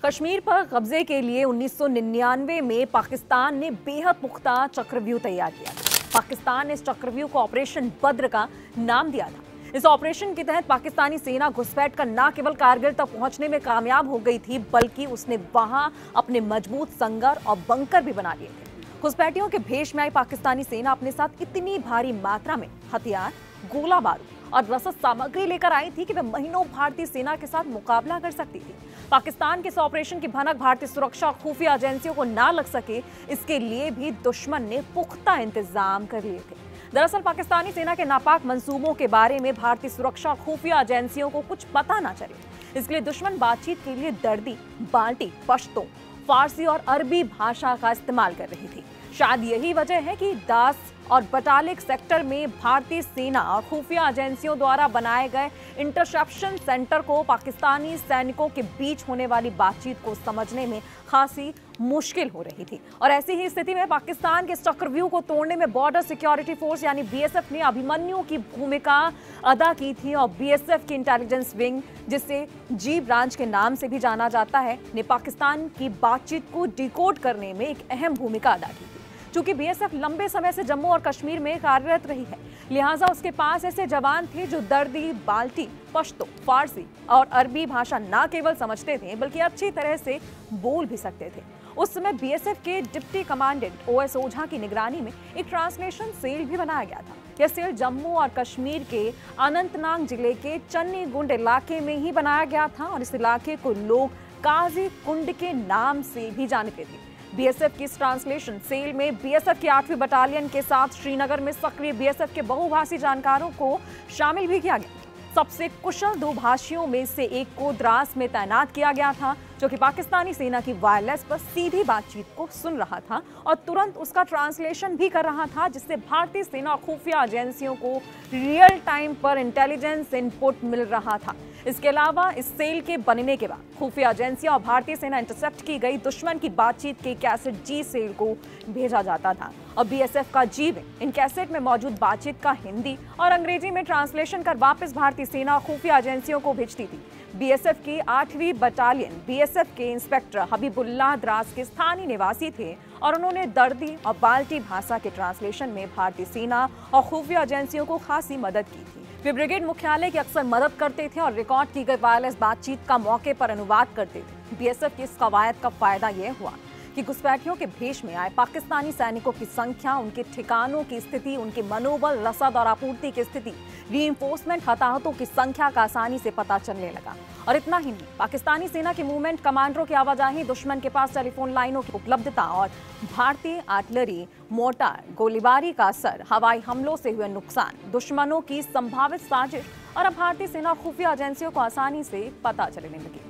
कश्मीर पर कब्जे के लिए 1999 में पाकिस्तान ने बेहद पुख्ता चक्रव्यूह तैयार किया था। पाकिस्तान ने इस चक्रव्यूह को ऑपरेशन बद्र का नाम दिया था। इस ऑपरेशन के तहत पाकिस्तानी सेना घुसपैठ कर न केवल कारगिल तक पहुंचने में कामयाब हो गई थी, बल्कि उसने वहां अपने मजबूत संगर और बंकर भी बना लिए थे। घुसपैठियों के भेष में आई पाकिस्तानी सेना अपने साथ इतनी भारी मात्रा में हथियार, गोला बारूद और रसद सामग्री लेकर आई थी कि वह महीनों भारतीय सेना के साथ मुकाबला कर सकती थी। पाकिस्तान के इस ऑपरेशन की भनक भारतीय सुरक्षा और खुफिया एजेंसियों को ना लग सके, इसके लिए भी दुश्मन ने पुख्ता इंतजाम कर लिए थे। दरअसल पाकिस्तानी सेना के नापाक मंसूबों के बारे में भारतीय सुरक्षा और खुफिया एजेंसियों को कुछ पता ना चले, इसके लिए दुश्मन बातचीत के लिए दर्दी, बाल्टी, पश्तो, फारसी और अरबी भाषा का इस्तेमाल कर रही थी। शायद यही वजह है कि दास और बटालिक सेक्टर में भारतीय सेना और खुफिया एजेंसियों द्वारा बनाए गए इंटरसेप्शन सेंटर को पाकिस्तानी सैनिकों के बीच होने वाली बातचीत को समझने में खासी मुश्किल हो रही थी। और ऐसी ही स्थिति में पाकिस्तान के चक्रव्यूह को तोड़ने में बॉर्डर सिक्योरिटी फोर्स यानी बीएसएफ ने अभिमन्यु की भूमिका अदा की थी और बीएसएफ की इंटेलिजेंस विंग, जिसे जी ब्रांच के नाम से भी जाना जाता है, ने पाकिस्तान की बातचीत को डिकोड करने में एक अहम भूमिका अदा की थी। चूंकि बीएसएफ लंबे समय से जम्मू और कश्मीर में कार्यरत रही है, लिहाजा उसके पास ऐसे जवान थे जो दर्दी, बाल्टी, पश्तो, फारसी और अरबी भाषा न केवल समझते थे बल्कि अच्छी तरह से बोल भी सकते थे। उस समय बीएसएफ के डिप्टी कमांडेंट ओएस ओझा की निगरानी में एक ट्रांसलेशन सेल भी बनाया गया था। यह सेल जम्मू और कश्मीर के अनंतनाग जिले के चन्नी गुंड इलाके में ही बनाया गया था और इस इलाके को लोग काजी कुंड के नाम से भी जानते थे। बीएसएफ की इस ट्रांसलेशन सेल में बीएसएफ की 8वीं बटालियन के साथ श्रीनगर में सक्रिय बीएसएफ के बहुभाषी जानकारों को शामिल भी किया गया। सबसे कुशल दुभाषियों में से एक को द्रास में तैनात किया गया था, जो कि पाकिस्तानी सेना की वायरलेस पर सीधी बातचीत को सुन रहा था और तुरंत उसका ट्रांसलेशन भी कर रहा था, जिससे भारतीय सेना और खुफिया एजेंसियों को रियल टाइम पर इंटेलिजेंस इनपुट मिल रहा था। इसके अलावा इस सेल के बनने के बाद खुफिया एजेंसियां और भारतीय सेना इंटरसेप्ट की गई दुश्मन की बातचीत के कैसेट जी सेल को भेजा जाता था और बीएसएफ का जी विंग इन कैसेट में मौजूद बातचीत का हिंदी और अंग्रेजी में ट्रांसलेशन कर वापस भारतीय सेना और खुफिया एजेंसियों को भेजती थी। बीएसएफ की 8वीं बटालियन बीएसएफ के इंस्पेक्टर हबीबुल्लाह द्रास के स्थानीय निवासी थे और उन्होंने दर्दी और बाल्टी भाषा के ट्रांसलेशन में भारतीय सेना और खुफिया एजेंसियों को खासी मदद की थी। वे ब्रिगेड मुख्यालय की अक्सर मदद करते थे और रिकॉर्ड की गई वायरलेस बातचीत का मौके पर अनुवाद करते थे। बीएसएफ की इस कवायद का फायदा यह हुआ कि घुसपैठियों के भेष में आए पाकिस्तानी सैनिकों की संख्या, उनके ठिकानों की स्थिति, उनके मनोबल, रसद और आपूर्ति की स्थिति, रीइंफोर्समेंट हताहतों की संख्या का आसानी से पता चलने लगा। और इतना ही नहीं, पाकिस्तानी सेना के मूवमेंट कमांडरों की आवाजाही, दुश्मन के पास टेलीफोन लाइनों की उपलब्धता और भारतीय आर्टिलरी, मोर्टार, गोलीबारी का असर, हवाई हमलों से हुए नुकसान, दुश्मनों की संभावित साजिश और अब भारतीय सेना खुफिया एजेंसियों को आसानी से पता चलने लगी।